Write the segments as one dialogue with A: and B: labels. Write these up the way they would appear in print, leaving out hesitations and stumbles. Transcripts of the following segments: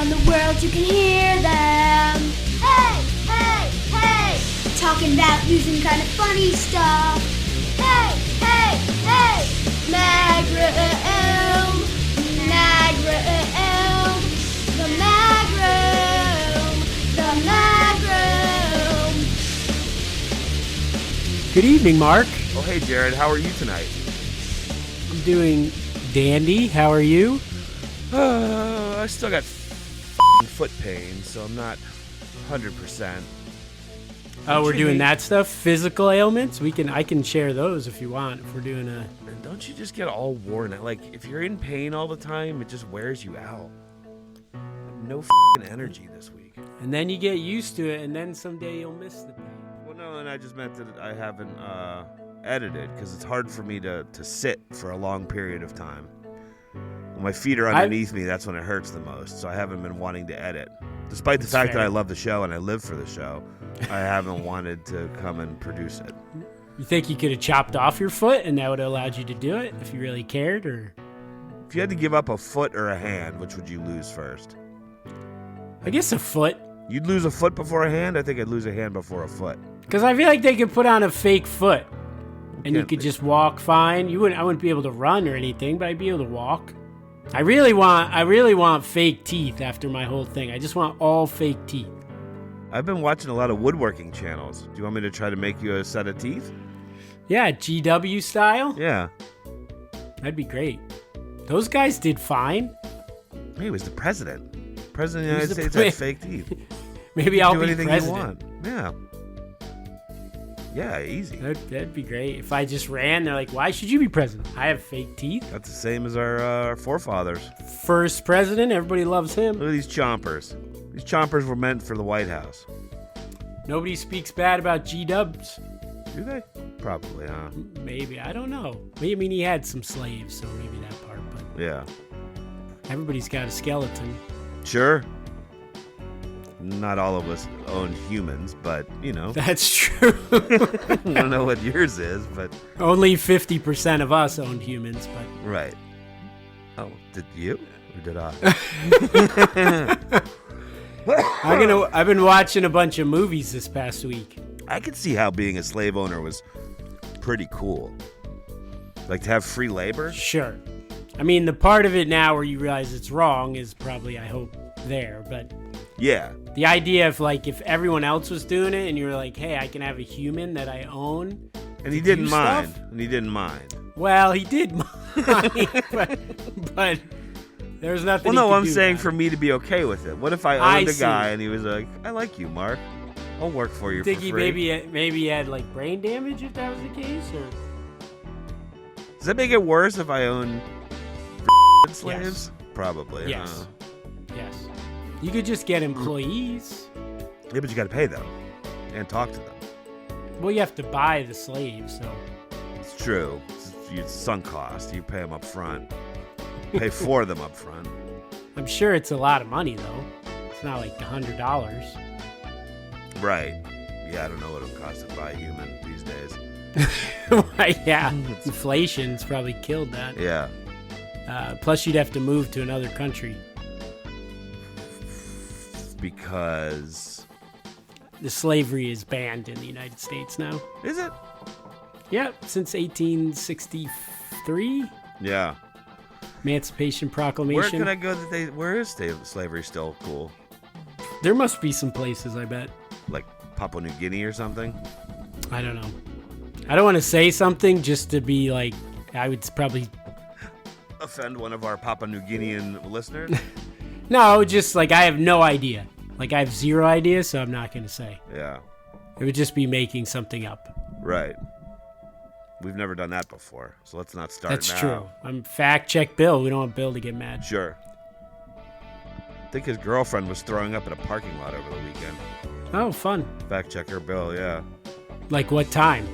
A: around the world you can hear them. Hey, hey, hey, talking about news and kind of funny stuff. Hey, hey, hey, Mag-Room, Mag-Room, the Mag-Room, the Mag-Room.
B: Good evening, Mark.
C: Oh, hey, Jared. How are you tonight?
B: I'm doing dandy. How are you?
C: I still got foot pain, so I'm not 100%.
B: Oh, we're doing that stuff? Physical ailments? I can share those if you want, if we're doing a...
C: And don't you just get all worn out? Like, if you're in pain all the time, it just wears you out. I have no energy this week.
B: And then you get used to it, and then someday you'll miss the pain.
C: Well, no, and I just meant that I haven't edited, because it's hard for me to sit for a long period of time. When my feet are underneath me, that's when it hurts the most, so I haven't been wanting to edit. Despite the fact that I love the show and I live for the show, I haven't wanted to come and produce it.
B: You think you could have chopped off your foot and that would have allowed you to do it if you really cared? Or
C: if you had to give up a foot or a hand, which would you lose first?
B: I guess a foot.
C: You'd lose a foot before a hand? I think I'd lose a hand before a foot.
B: Because I feel like they could put on a fake foot and you could just walk fine. I wouldn't be able to run or anything, but I'd be able to walk. I really want fake teeth after my whole thing. I just want all fake teeth.
C: I've been watching a lot of woodworking channels. Do you want me to try to make you a set of teeth?
B: Yeah, GW style?
C: Yeah.
B: That'd be great. Those guys did fine.
C: He was the president. President of the United States had fake teeth.
B: Maybe I'll be
C: anything
B: president.
C: You want. Yeah. Yeah, easy.
B: That'd be great. If I just ran, they're like, why should you be president? I have fake teeth.
C: That's the same as our forefathers.
B: First president, everybody loves him.
C: Look at these chompers. These chompers were meant for the White House.
B: Nobody speaks bad about G-dubs.
C: Do they? Probably, huh?
B: Maybe. I don't know. I mean, he had some slaves, so maybe that part. But
C: yeah.
B: Everybody's got a skeleton.
C: Sure. Not all of us own humans, but, you know.
B: That's true.
C: I don't know what yours is, but...
B: Only 50% of us owned humans, but...
C: Right. Oh, did you? Or did I?
B: I've been watching a bunch of movies this past week.
C: I could see how being a slave owner was pretty cool. Like to have free labor?
B: Sure. I mean, the part of it now where you realize it's wrong is probably, I hope, there, but...
C: Yeah.
B: The idea of, like, if everyone else was doing it and you were like, hey, I can have a human that I own.
C: And he didn't mind. And he didn't mind.
B: Well, he did mind. but there's nothing.
C: Well, no, I'm saying for me to be okay with it. What if I owned a guy and he was like, I like you, Mark. I'll work for you for free.
B: Think he maybe had, like, brain damage if that was the case? Or
C: does that make it worse if I own slaves?
B: Yes.
C: Probably.
B: Yes. Yes. You could just get employees.
C: Yeah, but you got to pay them and talk to them.
B: Well, you have to buy the slaves, so.
C: It's true. It's sunk cost. You pay them up front. Pay for them up front.
B: I'm sure it's a lot of money, though. It's not like $100.
C: Right. Yeah, I don't know what it would cost to buy a human these days.
B: Right, yeah. Inflation's probably killed that.
C: Yeah.
B: Plus, you'd have to move to another country.
C: Because
B: the slavery is banned in the United States now.
C: Is it?
B: Yeah, since 1863.
C: Yeah.
B: Emancipation Proclamation.
C: Where can I go where is slavery still cool?
B: There must be some places, I bet.
C: Like Papua New Guinea or something?
B: I don't know. I don't want to say something just to be like, I would probably
C: offend one of our Papua New Guinean listeners.
B: No, just like I have no idea. Like I have zero idea, so I'm not going to say.
C: Yeah.
B: It would just be making something up.
C: Right. We've never done that before, so let's not start
B: That's
C: now.
B: true. I'm fact check Bill. We don't want Bill to get mad.
C: Sure. I think his girlfriend was throwing up in a parking lot over the weekend.
B: Oh, fun.
C: Fact checker Bill, yeah.
B: Like what time?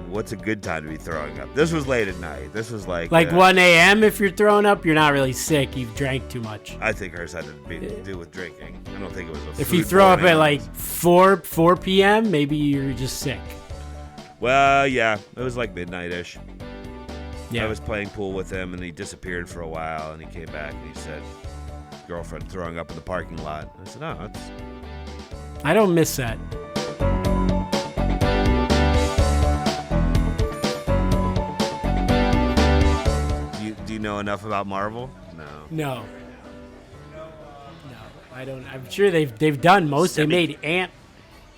C: What's a good time to be throwing up? This was late at night. This was like
B: 1 a.m. If you're throwing up, you're not really sick. You've drank too much.
C: I think hers had to do with drinking. I don't think it was a
B: If you throw up at like 4 p.m., maybe you're just sick.
C: Well, yeah. It was like midnight-ish.
B: Yeah.
C: I was playing pool with him, and he disappeared for a while, and he came back, and he said, girlfriend throwing up in the parking lot. I said, "Oh,
B: I don't miss that."
C: Do you know enough about Marvel?
B: No, I don't. I'm sure they've done most. They made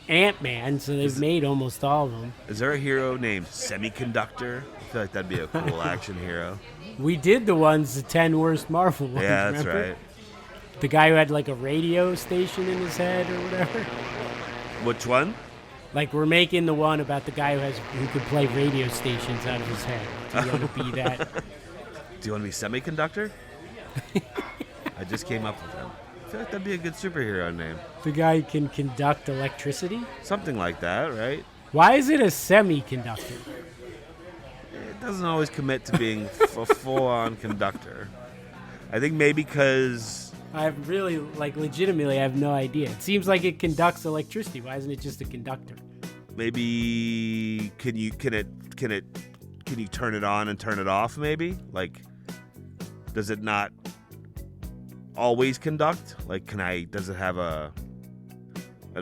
B: Ant-Man, so they've made almost all of them.
C: Is there a hero named Semi-Conductor? I feel like that'd be a cool action hero.
B: We did the 10 worst Marvel ones.
C: Yeah, that's
B: remember?
C: right.
B: The guy who had like a radio station in his head or whatever.
C: Which one?
B: Like we're making the one about the guy who could play radio stations out of his head. Do you want to be that?
C: Do you want to be Semi-Conductor? I just came up with him. I feel like that'd be a good superhero name.
B: The guy who can conduct electricity?
C: Something like that, right?
B: Why is it a semi-conductor?
C: It doesn't always commit to being a full-on conductor. I think maybe because...
B: I really, legitimately, I have no idea. It seems like it conducts electricity. Why isn't it just a conductor?
C: Maybe can you turn it on and turn it off? Maybe does it not always conduct? Does it have an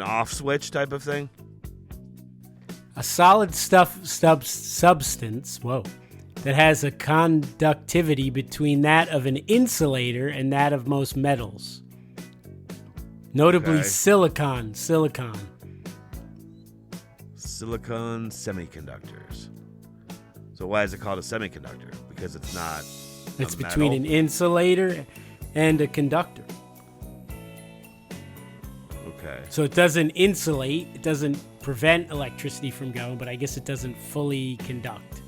C: off switch type of thing?
B: A solid substance, that has a conductivity between that of an insulator and that of most metals. Notably silicon.
C: Silicon semiconductors. So why is it called a semiconductor? Because it's not
B: It's between an insulator and a conductor.
C: Okay.
B: So it doesn't insulate, it doesn't prevent electricity from going, but I guess it doesn't fully conduct.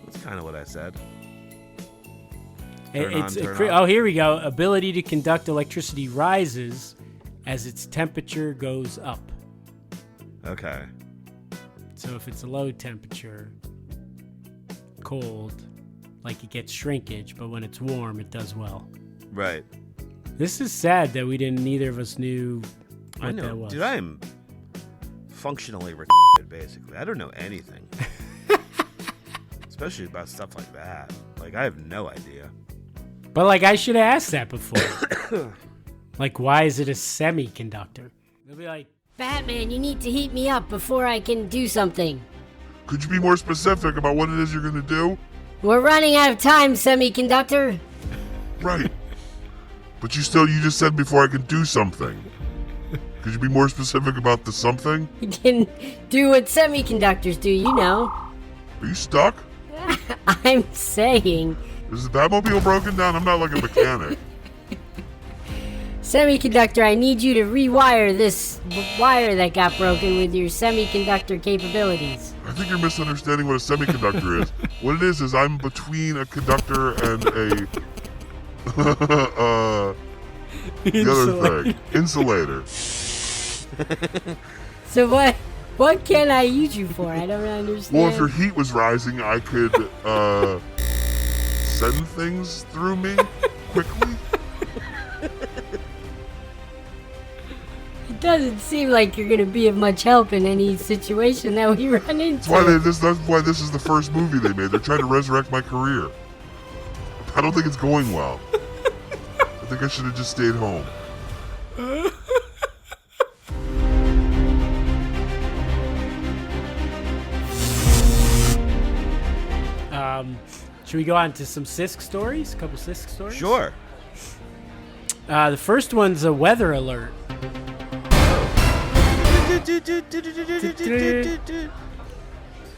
C: That's kind of what I said.
B: Here we go. Ability to conduct electricity rises as its temperature goes up.
C: Okay.
B: So if it's a low temperature, cold, it gets shrinkage, but when it's warm, it does well.
C: Right.
B: This is sad that neither of us knew what that was.
C: Dude, I am functionally retarded, basically. I don't know anything. Especially about stuff like that. I have no idea.
B: But, I should have asked that before. Why is it a semiconductor? They'll be like,
D: Batman, you need to heat me up before I can do something.
E: Could you be more specific about what it is you're going to do?
D: We're running out of time, Semiconductor.
E: Right. But you just said before I can do something. Could you be more specific about the something?
D: You can do what semiconductors do, you know.
E: Are you stuck?
D: I'm saying...
E: Is the Batmobile broken down? I'm not like a mechanic.
D: Semiconductor, I need you to rewire this wire that got broken with your semiconductor capabilities.
E: I think you're misunderstanding what a semiconductor is. What it is I'm between a conductor and a... the other thing. Insulator.
D: So what can I use you for? I don't understand.
E: Well, if your heat was rising, I could send things through me quickly.
D: It doesn't seem like you're going to be of much help in any situation that we run into.
E: That's why this is the first movie they made. They're trying to resurrect my career. I don't think it's going well. I think I should have just stayed home.
B: Should we go on to some Sisk stories? A couple Sisk stories?
C: Sure.
B: The first one's a weather alert.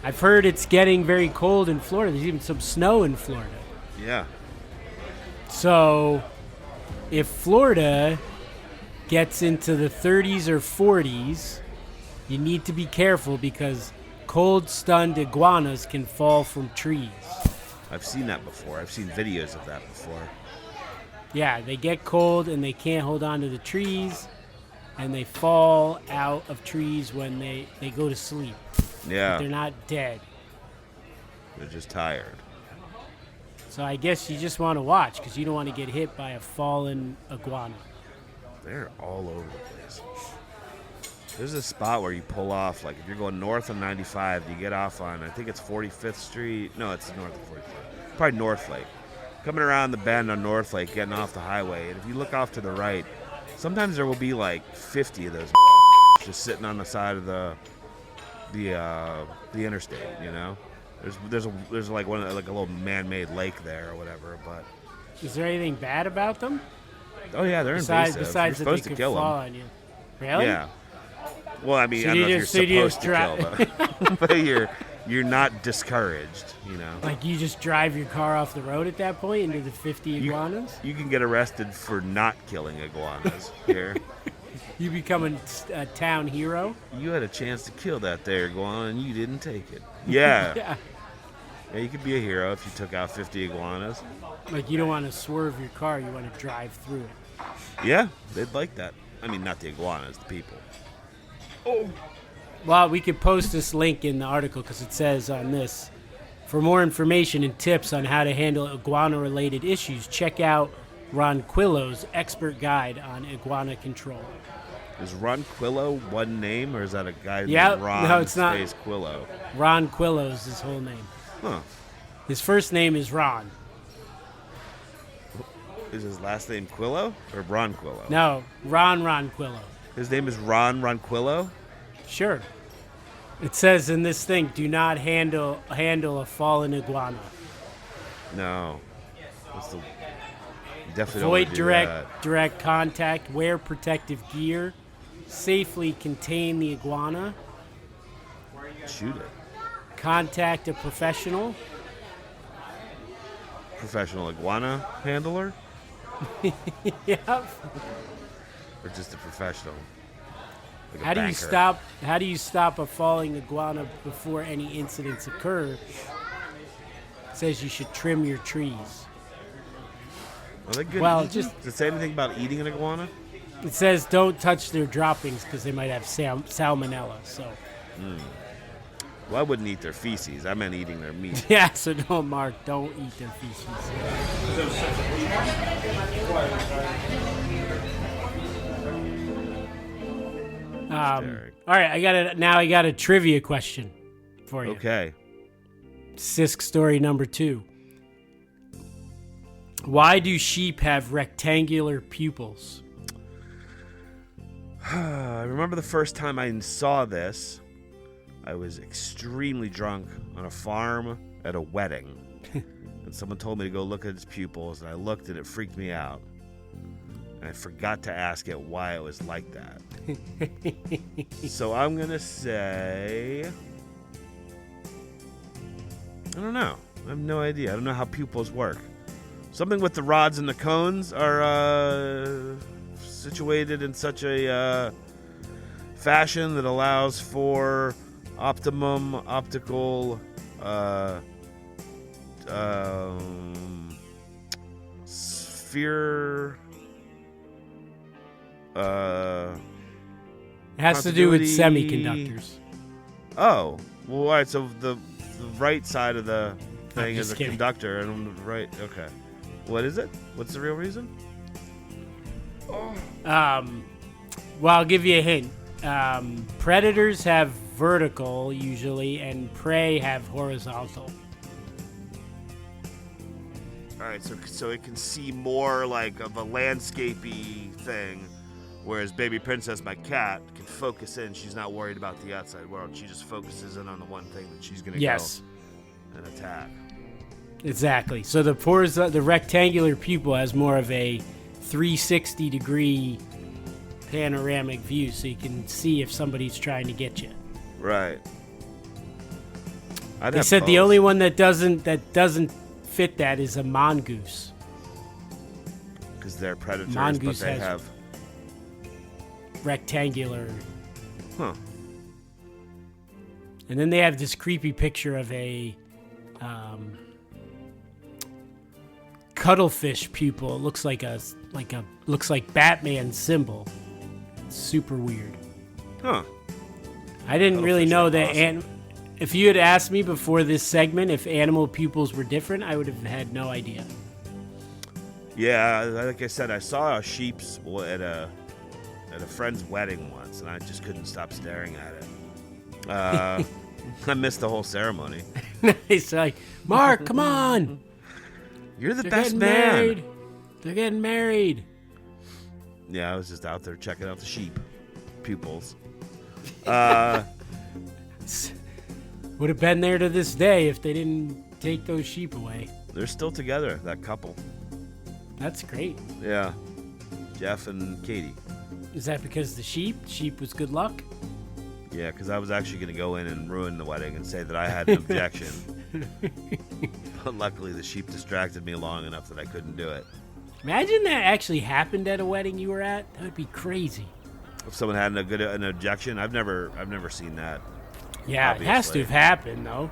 B: I've heard it's getting very cold in Florida. There's even some snow in Florida.
C: Yeah.
B: So, if Florida gets into the 30s or 40s, you need to be careful because cold-stunned iguanas can fall from trees.
C: I've seen that before. I've seen videos of that before.
B: Yeah, they get cold and they can't hold on to the trees, and they fall out of trees when they go to sleep.
C: Yeah.
B: But they're not dead.
C: They're just tired.
B: So I guess you just want to watch because you don't want to get hit by a fallen iguana.
C: They're all over the place. There's a spot where you pull off, if you're going north on 95, you get off on, I think it's 45th Street. No, it's north of 45th. Probably North Lake. coming around the bend on North Lake, getting off the highway, and if you look off to the right, sometimes there will be like 50 of those just sitting on the side of the interstate. You know, there's like a little man-made lake there or whatever. But
B: is there anything bad about them?
C: Oh yeah, they're invasive.
B: Besides
C: You're
B: that
C: supposed
B: they
C: to
B: could
C: kill
B: fall
C: them.
B: on you. Really?
C: Yeah. Well, I mean,
B: So
C: I don't know if
B: you
C: you're
B: just
C: supposed to kill them, but you're not discouraged. You know.
B: Like you just drive your car off the road at that point into the 50 iguanas?
C: You can get arrested for not killing iguanas here.
B: You become a town hero?
C: You had a chance to kill that there iguana and you didn't take it. Yeah.
B: Yeah.
C: Yeah, you could be a hero if you took out 50 iguanas.
B: Like you don't want to swerve your car, you want to drive through it.
C: Yeah, they'd like that. I mean, not the iguanas, the people.
B: Well, we could post this link in the article because it says on this, for more information and tips on how to handle iguana-related issues, check out Ron Quillo's expert guide on iguana control.
C: Is Ron Quillo one name, or is that a guy
B: Yeah,
C: named Ron
B: no, it's not.
C: Space Quillo?
B: Ron Quillo's his whole name.
C: Huh.
B: His first name is Ron.
C: Is his last name Quillo or Ron Quillo?
B: No, Ron Quillo.
C: His name is Ron Quillo?
B: Sure. It says in this thing, do not handle a fallen iguana.
C: No. Definitely don't
B: Avoid
C: wanna do that.
B: direct contact, wear protective gear, safely contain the iguana,
C: Shoot it.
B: contact a professional.
C: Professional iguana handler?
B: Yep.
C: Or just a professional? Like a
B: How
C: banker?
B: do you stop a falling iguana before any incidents occur? It says you should trim your trees.
C: Are they good
B: Well,
C: eating? Does it say anything about eating an iguana?
B: It says don't touch their droppings because they might have salmonella. So
C: Well, I wouldn't eat their feces. I meant eating their meat.
B: yeah, so don't eat their feces. All right, I got a trivia question for you.
C: Okay.
B: Sisk story number 2. Why do sheep have rectangular pupils?
C: I remember the first time I saw this. I was extremely drunk on a farm at a wedding. And someone told me to go look at its pupils, and I looked and it freaked me out. And I forgot to ask it why it was like that. So I'm going to say... I don't know. I have no idea. I don't know how pupils work. Something with the rods and the cones are situated in such a fashion that allows for optimum optical sphere.
B: It has to do with
C: continuity.
B: semiconductors.
C: Oh, well, all right. So the right side of the thing
B: just
C: is a
B: kidding.
C: conductor, and on the right. Okay. What is it? What's the real reason?
B: Well, I'll give you a hint. Predators have vertical usually, and prey have horizontal.
C: All right, so it can see more like of a landscapey thing, whereas Baby Princess, my cat, can focus in. She's not worried about the outside world. She just focuses in on the one thing that she's gonna go and attack.
B: Exactly. So the rectangular pupil has more of a 360-degree panoramic view, so you can see if somebody's trying to get you.
C: Right.
B: They said the only one that doesn't fit that is a mongoose.
C: Because they're predators,
B: Mongoose
C: but they
B: has-
C: have.
B: Rectangular.
C: Huh.
B: And then they have this creepy picture of a cuttlefish pupil. It looks like Batman's symbol. It's super weird.
C: Huh.
B: I didn't really
C: Cuttlefish
B: know
C: are
B: that.
C: awesome.
B: And if you had asked me before this segment if animal pupils were different, I would have had no idea.
C: Yeah, like I said, I saw a sheep's at a friend's wedding once, and I just couldn't stop staring at it. I missed the whole ceremony.
B: It's like, Mark, come on.
C: You're the
B: They're
C: best
B: getting
C: man.
B: married. They're getting married.
C: Yeah, I was just out there checking out the sheep pupils.
B: Would have been there to this day if they didn't take those sheep away.
C: They're still together, that couple.
B: That's great.
C: Yeah. Jeff and Katie.
B: Is that because the sheep was good luck?
C: Yeah, because I was actually going to go in and ruin the wedding and say that I had an objection. But luckily, the sheep distracted me long enough that I couldn't do it.
B: Imagine that actually happened at a wedding you were at. That would be crazy.
C: If someone had an objection, I've never seen that.
B: Yeah,
C: Obviously.
B: it has to have happened, though.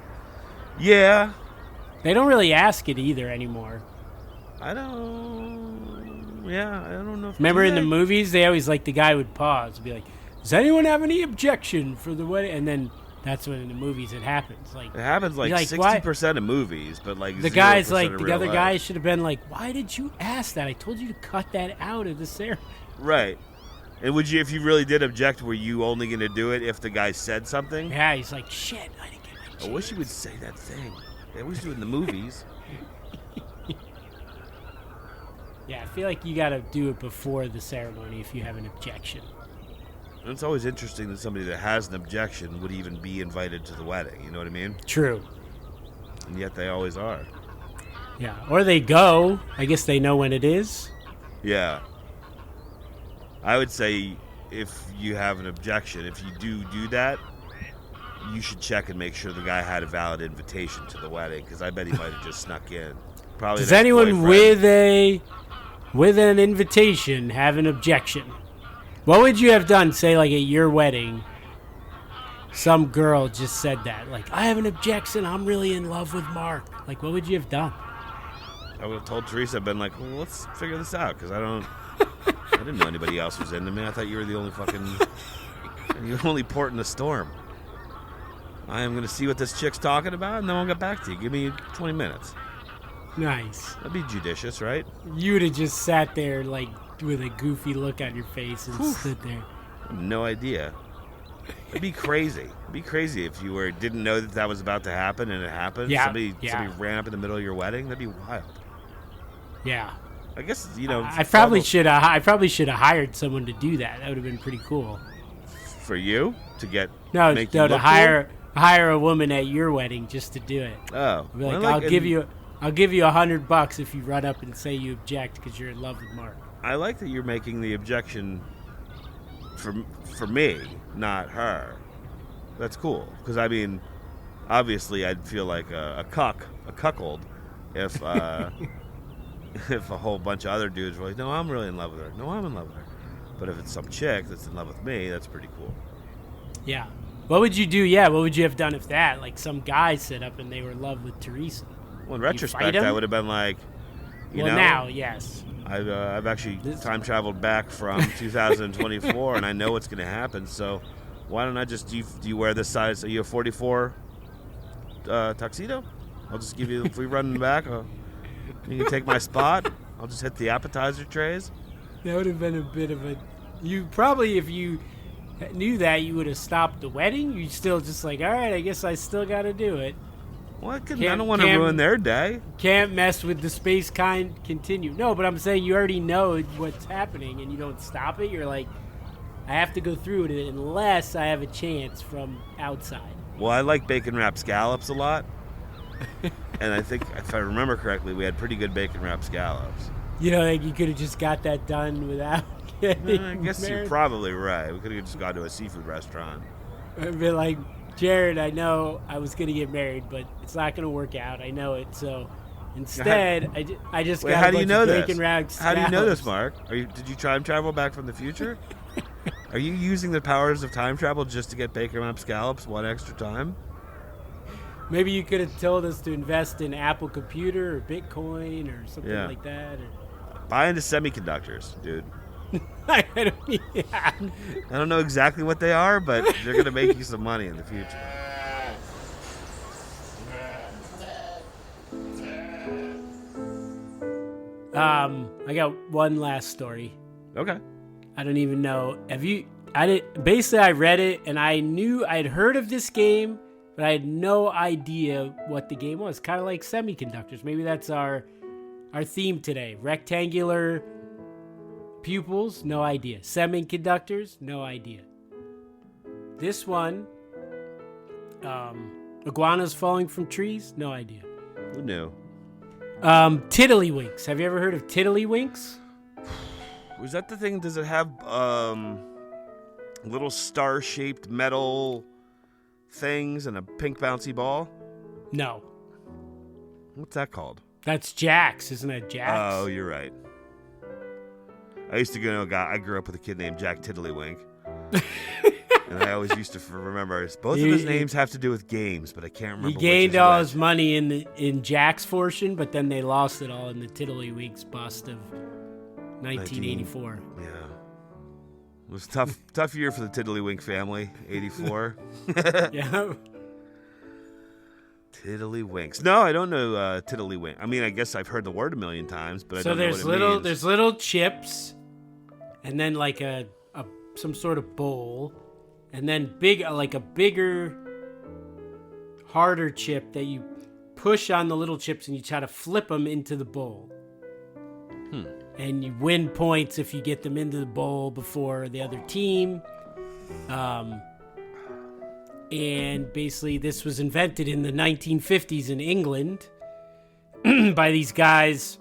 C: Yeah.
B: They don't really ask it either anymore.
C: I don't know.
B: Remember in the movies, they always the guy would pause and be like, does anyone have any objection for the wedding? And then that's when in the movies it happens.
C: It happens 60% of movies, but
B: the guy's
C: the
B: other guy should have been like, why did you ask that? I told you to cut that out of the ceremony.
C: Right. And would you, if you really did object, were you only going to do it if the guy said something?
B: Yeah, he's like, shit, I didn't get my chance.
C: I wish he would say that thing. They always do it in the movies.
B: Yeah, I feel like you got to do it before the ceremony if you have an objection.
C: And it's always interesting that somebody that has an objection would even be invited to the wedding. You know what I mean?
B: True.
C: And yet they always are.
B: Yeah, or they go. I guess they know when it is.
C: Yeah. I would say if you have an objection, if you do that, you should check and make sure the guy had a valid invitation to the wedding, because I bet he might have just snuck in. Probably.
B: Does anyone with an invitation have an objection? What would you have done, say, at your wedding, some girl just said that, I have an objection, I'm really in love with Mark. What would you have done?
C: I would have told Teresa, been like, well, let's figure this out, because I didn't know anybody else was into me. I thought you were the only you're the only port in the storm. I am going to see what this chick's talking about, and then I'll get back to you. Give me 20 minutes.
B: Nice.
C: That'd be judicious, right?
B: You would have just sat there, with a goofy look on your face and stood there.
C: I have no idea. It'd be crazy. It'd be crazy if you didn't know that was about to happen, and it happened.
B: Yeah.
C: Somebody ran up in the middle of your wedding. That'd be wild.
B: Yeah.
C: I guess,
B: I probably should have hired someone to do that. That would have been pretty cool.
C: For you? To get...
B: No,
C: make
B: to
C: you look
B: hire a woman at your wedding just to do it.
C: Oh.
B: Be I'll give you $100 if you run up and say you object because you're in love with Mark.
C: I like that you're making the objection for me, not her. That's cool. Because, obviously I'd feel like a cuckold if if a whole bunch of other dudes were like, no, I'm really in love with her. No, I'm in love with her. But if it's some chick that's in love with me, that's pretty cool.
B: Yeah. What would you do? Yeah, what would you have done if that? Some guy set up and they were in love with Teresa.
C: Well, in retrospect, I would have been like, you know.
B: Now, yes.
C: I've actually time traveled back from 2024, and I know what's going to happen. So why don't I just do you wear this size? Are you a 44 tuxedo? I'll just give you if we run back. You can take my spot. I'll just hit the appetizer trays.
B: That would have been a bit of a. You probably, if you knew that, you would have stopped the wedding. You'd still just all right, I guess I still got to do it.
C: Well, I don't want to ruin their day.
B: Can't mess with the space kind continue. No, but I'm saying you already know what's happening and you don't stop it. You're like, I have to go through it unless I have a chance from outside.
C: Well, I like bacon wrapped scallops a lot. And I think, if I remember correctly, we had pretty good bacon wrapped scallops.
B: You could have just got that done without getting
C: I guess
B: married.
C: you're probably right. We could have just gone to a seafood restaurant.
B: I'd be like, Jared, I know I was going to get married, but it's not going to work out. I know it. So instead, I just got
C: how
B: a
C: do you
B: bunch
C: know
B: of
C: this?
B: bacon wrapped scallops.
C: How do you know this, Mark? Did you time travel back from the future? Are you using the powers of time travel just to get bacon wrapped scallops one extra time?
B: Maybe you could have told us to invest in Apple Computer or Bitcoin or something like that.
C: Buy into semiconductors, dude.
B: I
C: don't know exactly what they are, but they're going to make you some money in the future.
B: I got one last story.
C: Okay.
B: I don't even know. Basically, I read it and I knew I'd heard of this game, but I had no idea what the game was. Kind of like Semi-Conductors. Maybe that's our Our theme today, rectangular pupils, no idea. Semiconductors, no idea. This one, iguanas falling from trees, no idea.
C: Who knew?
B: Tiddlywinks. Have you ever heard of tiddlywinks?
C: Was that the thing? Does it have little star-shaped metal things and a pink bouncy ball?
B: No.
C: What's that called?
B: That's Jax, isn't it Jax?
C: Oh, you're right. I used to go to a guy. I grew up with a kid named Jack Tiddlywink. And I always used to remember both of his names have to do with games, but I can't remember.
B: He gained all his money in Jack's fortune, but then they lost it all in the Tiddlywinks bust of 1984.
C: Yeah. It was tough year for the Tiddlywink family, 84.
B: Yeah.
C: Tiddlywinks. No, I don't know Tiddlywink. I mean, I guess I've heard the word a million times, but I don't know what it means.
B: There's little chips, and then like some sort of bowl, and then a bigger, harder chip that you push on the little chips, and you try to flip them into the bowl. And you win points if you get them into the bowl before the other team. And basically, this was invented in the 1950s in England by these guys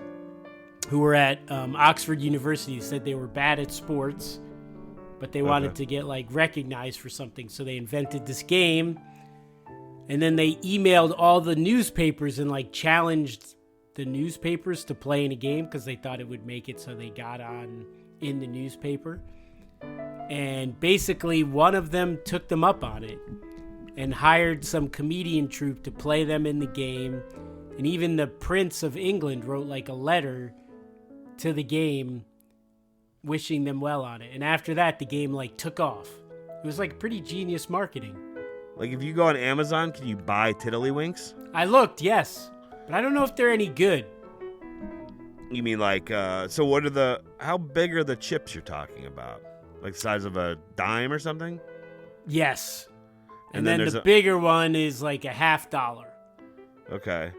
B: who were at Oxford University. Said they were bad at sports, but they wanted to get recognized for something. So they invented this game, and then they emailed all the newspapers and challenged the newspapers to play in a game because they thought it would make it so they got on in the newspaper. And basically, one of them took them up on it and hired some comedian troupe to play them in the game. And even the Prince of England wrote a letter to the game wishing them well on it. And after that, the game took off. It was pretty genius marketing.
C: If you go on Amazon, can you buy Tiddlywinks?
B: I looked, yes. But I don't know if they're any good.
C: You mean so what are how big are the chips you're talking about? The size of a dime or something?
B: Yes. And
C: then
B: then the bigger one is $50.
C: Okay.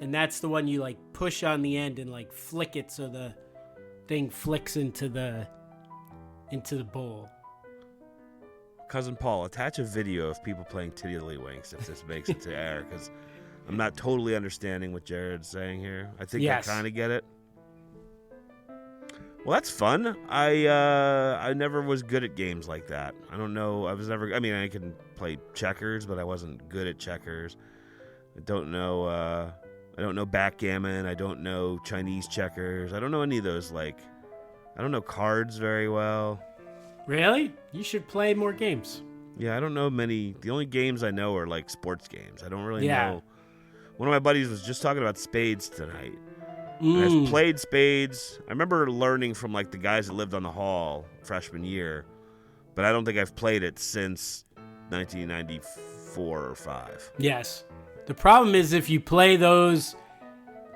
B: And that's the one you push on the end and flick it so the thing flicks into the bowl.
C: Cousin Paul, attach a video of people playing Tiddlywinks if this makes it to air, because I'm not totally understanding what Jared's saying here. I think I kind of get it. Well, that's fun. I never was good at games like that. I don't know. I can play checkers, but I wasn't good at checkers. I don't know backgammon. I don't know Chinese checkers. I don't know any of those. I don't know cards very well.
B: Really? You should play more games.
C: Yeah, I don't know many. The only games I know are sports games. I don't really know. One of my buddies was just talking about spades tonight. I've played spades. I remember learning from the guys that lived on the hall freshman year, but I don't think I've played it since 1994 or 5.
B: Yes. The problem is if you play those,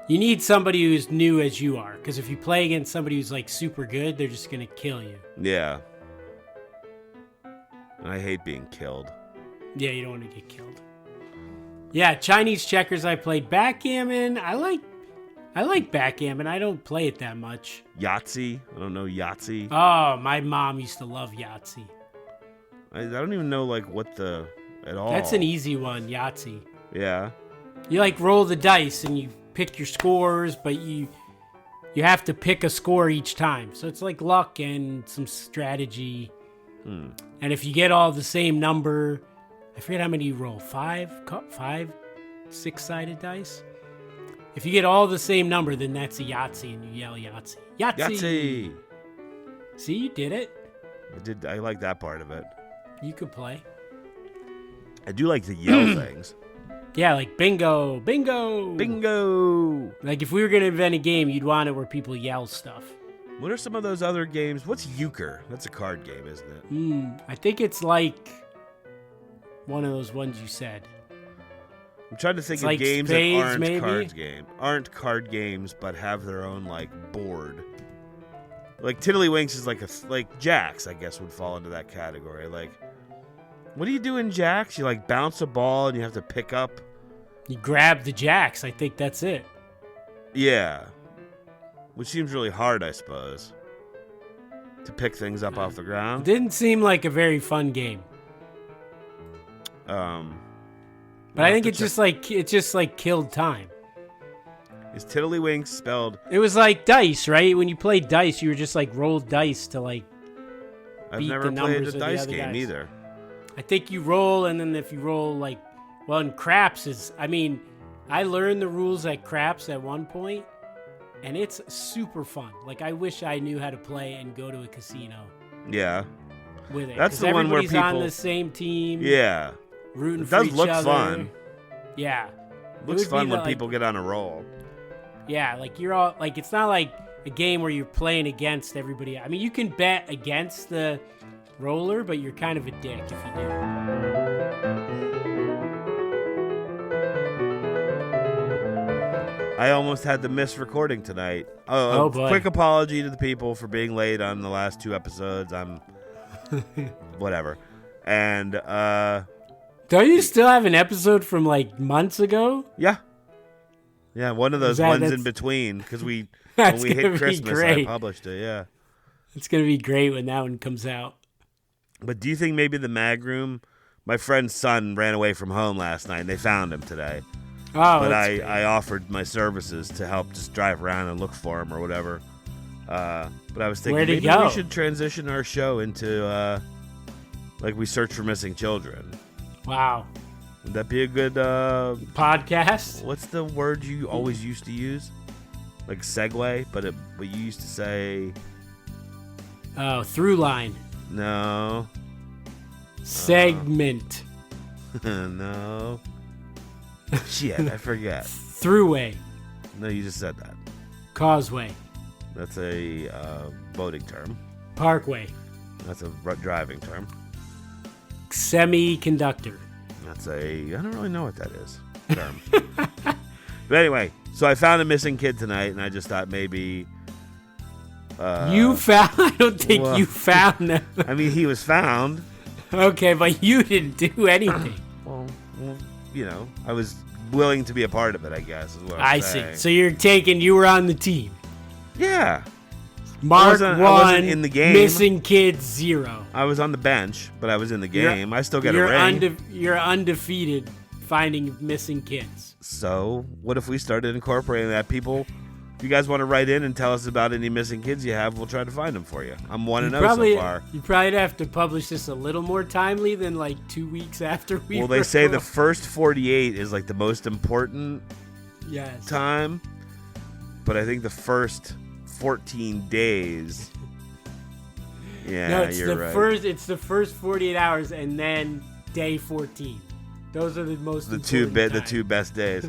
B: you need somebody who's new as you are, because if you play against somebody who's super good, they're just going to kill you.
C: Yeah. And I hate being killed.
B: Yeah, you don't want to get killed. Yeah, Chinese checkers I played. Backgammon, I like backgammon. I don't play it that much.
C: Yahtzee. I don't know Yahtzee.
B: Oh, my mom used to love Yahtzee.
C: I don't even know at all.
B: That's an easy one, Yahtzee.
C: Yeah.
B: You roll the dice and you pick your scores, but you have to pick a score each time. So it's luck and some strategy. And if you get all the same number, I forget how many you roll. 5 6-sided dice. If you get all the same number, then that's a Yahtzee, and you yell Yahtzee. Yahtzee! See, you did it.
C: I did. I like that part of it.
B: You could play.
C: I do like to yell things.
B: Yeah, bingo, bingo,
C: bingo.
B: If we were gonna invent a game, you'd want it where people yell stuff.
C: What are some of those other games? What's euchre? That's a card game, isn't it?
B: I think it's one of those ones you said.
C: I'm trying to think of games that aren't card games, but have their own board. Tiddlywinks is Jacks, I guess, would fall into that category. What do you do in Jacks? You bounce a ball and you have to pick up.
B: You grab the Jacks. I think that's it.
C: Yeah. which seems really hard, I suppose, to pick things up off the ground.
B: Didn't seem like a very fun game. But I think it just like killed time.
C: Is Tiddlywinks spelled?
B: It was like dice, right? When you played dice, you were just like roll dice to like
C: I've
B: beat
C: never
B: the
C: played
B: numbers
C: a
B: of the
C: dice
B: other
C: game
B: guys.
C: either.
B: I think you roll, and then if you roll like, well, in craps is. I mean, I learned the rules at craps at one point, and it's super fun. Like I wish I knew how to play and go to a casino
C: Yeah.
B: with it.
C: That's
B: 'Cause
C: the one where
B: everybody's on
C: people-
B: the same team.
C: Yeah.
B: Rooting
C: It
B: for
C: does
B: each
C: look
B: other.
C: fun.
B: Yeah.
C: Looks
B: would be
C: fun when
B: the,
C: people get on a roll.
B: Yeah, like you're all like it's not like a game where you're playing against everybody. I mean, you can bet against the roller, but you're kind of a dick if you do.
C: I almost had to miss recording tonight.
B: Oh, boy.
C: Quick apology to the people for being late on the last 2 episodes. I'm whatever. And
B: Don't you still have an episode from like months ago?
C: yeah, one of those ones in between because when
B: That's
C: we
B: gonna
C: hit
B: be
C: Christmas,
B: great.
C: I published it. Yeah.
B: It's gonna be great when that one comes out.
C: But do you think maybe the mag room? My friend's son ran away from home last night, and they found him today.
B: Oh,
C: But
B: that's great.
C: I offered my services to help just drive around and look for him or whatever. But I was thinking
B: Where'd he
C: maybe
B: go?
C: we should transition our show into like we search for missing children.
B: Wow.
C: Would that be a good
B: Podcast?
C: what's the word you always used to use? Like segue, but you used to say
B: Oh, through line.
C: no.
B: Segment.
C: No. Shit, I forget.
B: Throughway.
C: No, you just said that.
B: Causeway.
C: That's a boating term.
B: Parkway.
C: That's a driving term.
B: Semi-conductor.
C: That's I don't really know what that is. Term. But anyway, so I found a missing kid tonight, and I just thought maybe.
B: You found. I don't think
C: well-
B: you found them.
C: I mean, he was found.
B: Okay, but you didn't do anything.
C: Well, you know, I was willing to be a part of it, I guess, is what I'm
B: I
C: saying.
B: see. So you were on the team.
C: Yeah.
B: Mark
C: I
B: 1,
C: wasn't in the game.
B: missing kids 0.
C: I was on the bench, but I was in the game. I still get a ring.
B: You're undefeated finding missing kids.
C: So, what if we started incorporating that? People, if you guys want to write in and tell us about any missing kids you have, we'll try to find them for you. I'm 1-0 so far.
B: You probably have to publish this a little more timely than like 2 weeks after we.
C: Well, they say the first 48 is like the most important
B: yes.
C: time, but I think the first 14 days. Yeah,
B: No, it's
C: you're
B: the
C: right.
B: first. It's the first 48 hours and then day 14. Those are the most
C: the
B: important
C: two best days.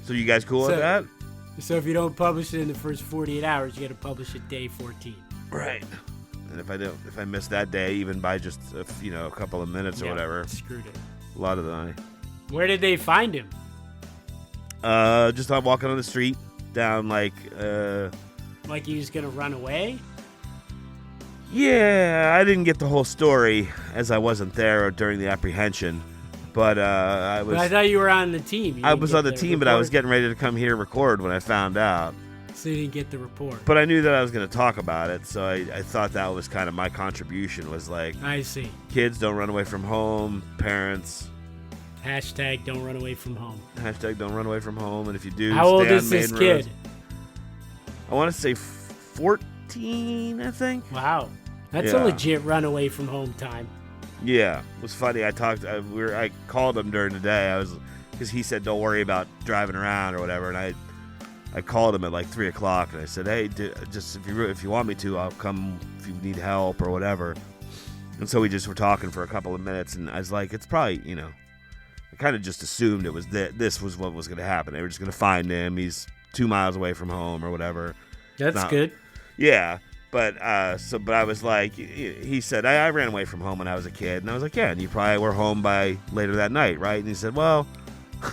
C: So you guys cool with
B: So-
C: that?
B: So if you don't publish it in the first 48 hours, you got to publish it day 14.
C: Right. And if I miss that day, even by just a couple of minutes or
B: Yeah,
C: whatever,
B: Screwed it.
C: a lot of the money.
B: Where did they find him?
C: Just on walking on the street down like
B: Like he was gonna run away?
C: yeah, I didn't get the whole story as I wasn't there during the apprehension, but I was
B: But I thought you were on the team. You
C: I
B: didn't
C: was
B: get
C: on the team, but I was
B: report?
C: getting ready to come here to record when I found out.
B: So you didn't get the report.
C: But I knew that I was going to talk about it, so I thought that was kind of my contribution was like,
B: I see.
C: kids don't run away from home, parents,
B: Hashtag don't run away from home.
C: hashtag don't run away from home, and if you do,
B: How old
C: stay on
B: is this
C: main
B: kid?
C: roads. I want to say 14, I think.
B: Wow. That's a
C: Yeah.
B: legit run away from home time.
C: Yeah, it was funny. I called him during the day. Because he said don't worry about driving around or whatever, and I called him at like 3 o'clock and I said, hey, just if you want me to, I'll come if you need help or whatever. And so we just were talking for a couple of minutes, and I was like, it's probably I kind of just assumed it was this was what was going to happen. They were just going to find him. He's 2 miles away from home or whatever.
B: That's good.
C: Yeah. But I was like, he said, I ran away from home when I was a kid. And I was like, yeah, and you probably were home by later that night, right? And he said, well,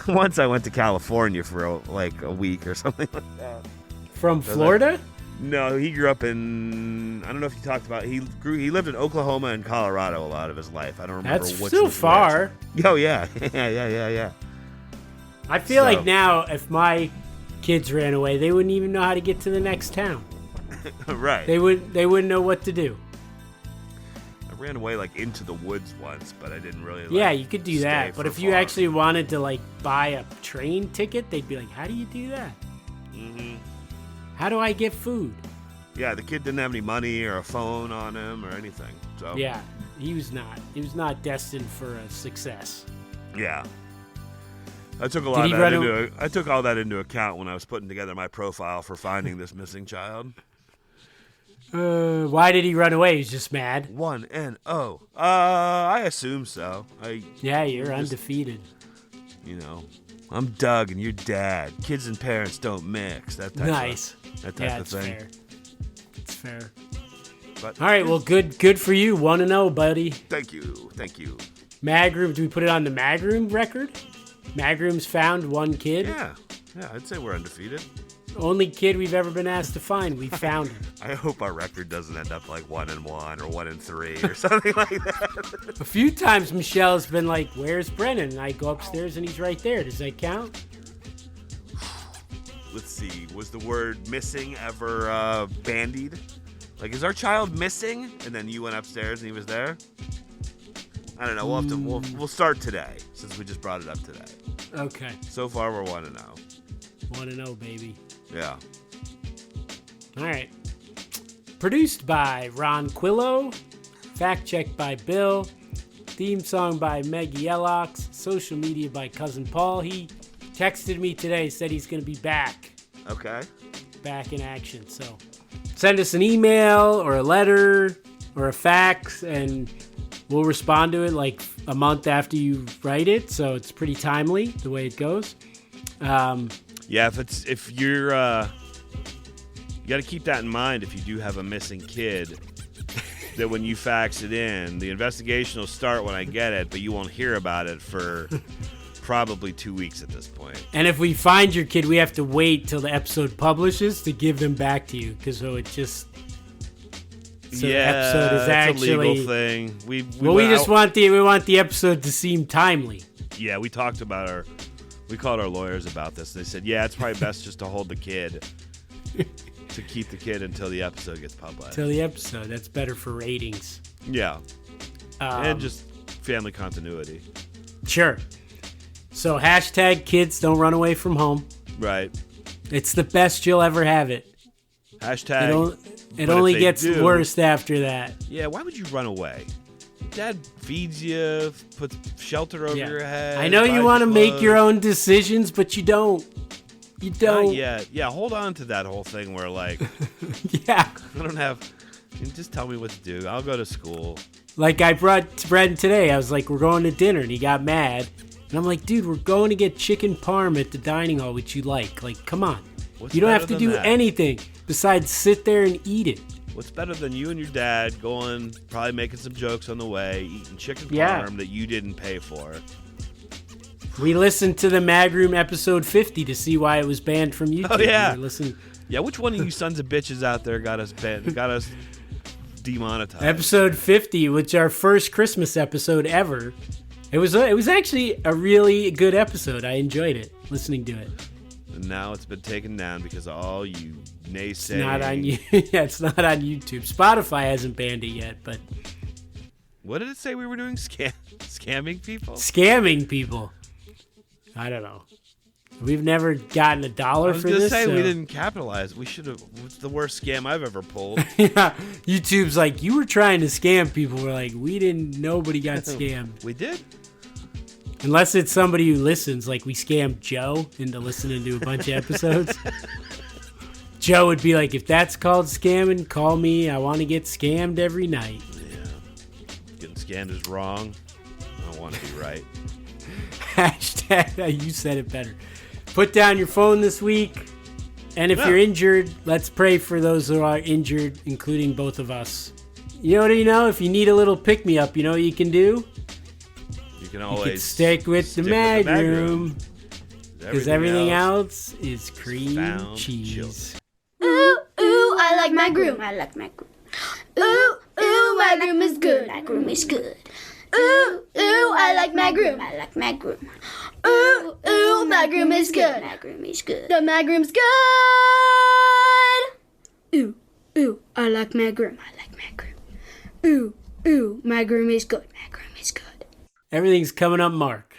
C: once I went to California for a week or something like that.
B: From Florida?
C: No, he grew up in, I don't know if you talked about, he lived in Oklahoma and Colorado a lot of his life. I don't remember
B: That's
C: which
B: still
C: was
B: far.
C: which. Oh, yeah. Yeah.
B: I feel
C: So-
B: like now if my kids ran away, they wouldn't even know how to get to the next town.
C: Right.
B: They wouldn't know what to do.
C: I ran away like into the woods once, but I didn't really.
B: Yeah, you could do that.
C: stay
B: But
C: for
B: if you
C: far.
B: actually wanted to like buy a train ticket, they'd be like, "How do you do that?
C: Mhm.
B: How do I get food?"
C: Yeah, the kid didn't have any money or a phone on him or anything. So
B: Yeah, he was not. He was not destined for a success.
C: yeah. I took
B: Did he run
C: I took all that into account when I was putting together my profile for finding this missing child.
B: Why did he run away? He's just mad.
C: 1-0. I assume so.
B: Yeah, you're undefeated.
C: You know, I'm Doug and you're Dad. Kids and parents don't mix. That type
B: Nice.
C: Of
B: Yeah,
C: of
B: it's
C: thing.
B: fair. It's fair.
C: But
B: All right, well, good for you. 1-0, buddy.
C: Thank you.
B: Magroom, do we put it on the Magroom record? Magroom's found one kid.
C: Yeah, I'd say we're undefeated.
B: Only kid we've ever been asked to find. We found him.
C: I hope our record doesn't end up like 1-1 or 1-3 or something like that.
B: A few times Michelle's been like, "Where's Brennan?" And I go upstairs and he's right there. Does that count?
C: Let's see. Was the word missing ever bandied? Like, is our child missing? And then you went upstairs and he was there? I don't know. We'll have to. We'll start today since we just brought it up today.
B: Okay.
C: So far, we're 1-0.
B: 1-0, baby.
C: Yeah.
B: All right. Produced by Ron Quillo. Fact checked by Bill. Theme song by Maggie Ellox. Social media by Cousin Paul. He texted me today, said he's going to be back.
C: Okay.
B: Back in action. So send us an email or a letter or a fax and we'll respond to it like a month after you write it. So it's pretty timely the way it goes.
C: Yeah, if you're you got to keep that in mind if you do have a missing kid. That when you fax it in, the investigation will start when I get it, but you won't hear about it for probably 2 weeks at this point.
B: And if we find your kid, we have to wait till the episode publishes to give them back to you, because the episode is actually
C: a legal thing. We
B: want the episode to seem timely.
C: Yeah, we talked about we called our lawyers about this. They said, yeah, it's probably best just to hold the kid. To keep the kid until the episode gets published.
B: That's better for ratings.
C: Yeah. And just family continuity.
B: Sure. So hashtag kids don't run away from home.
C: Right.
B: It's the best you'll ever have it.
C: Hashtag.
B: It only gets worse after that.
C: Yeah, why would you run away? Dad feeds you, puts shelter over your head.
B: I know you want to make your own decisions, but you don't. You don't.
C: Not yet. Yeah, hold on to that whole thing where, like,
B: yeah.
C: I don't have. Just tell me what to do. I'll go to school.
B: Like, I brought Brendan today. I was like, we're going to dinner, and he got mad. And I'm like, dude, we're going to get chicken parm at the dining hall, which you like. Like, come on. You don't have to do anything besides sit there and eat it.
C: What's better than you and your dad going, probably making some jokes on the way, eating chicken parm that you didn't pay for?
B: We listened to the Magroom episode 50 to see why it was banned from YouTube.
C: Oh, yeah.
B: Yeah,
C: which one of you sons of bitches out there got us banned, got us demonetized?
B: Episode 50, which our first Christmas episode ever. It was actually a really good episode. I enjoyed it, listening to it.
C: And now it's been taken down because of all you naysaying.
B: It's not on it's not on YouTube. Spotify hasn't banned it yet, but...
C: What did it say we were doing? Scamming people?
B: Scamming people. I don't know. We've never gotten $1 for this.
C: I was going to say we didn't capitalize. We should have. It's the worst scam I've ever pulled.
B: Yeah. YouTube's like, you were trying to scam people. We're like, we didn't. Nobody got scammed.
C: We did.
B: Unless it's somebody who listens. Like we scammed Joe into listening to a bunch of episodes. Joe would be like, if that's called scamming, call me. I want to get scammed every night.
C: Yeah. Getting scammed is wrong. I don't want to be right.
B: Hashtag, you said it better. Put down your phone this week. And if you're injured, let's pray for those who are injured, including both of us. You know, if you need a little pick-me-up, you know what you can do?
C: You can always
B: stick with the Magroom. Because everything else is cream cheese.
A: Ooh, ooh, I like Magroom. I like Magroom. Ooh, ooh, Magroom is good. Magroom is good. Ooh, ooh, I like Magroom. I like Magroom. Ooh, ooh, Oh, magroom is good.
F: Magroom is good.
A: The magroom's good. Ooh, ooh, I like magroom. I like magroom. Ooh, ooh, magroom is good. Magroom is good.
B: Everything's coming up, Mark.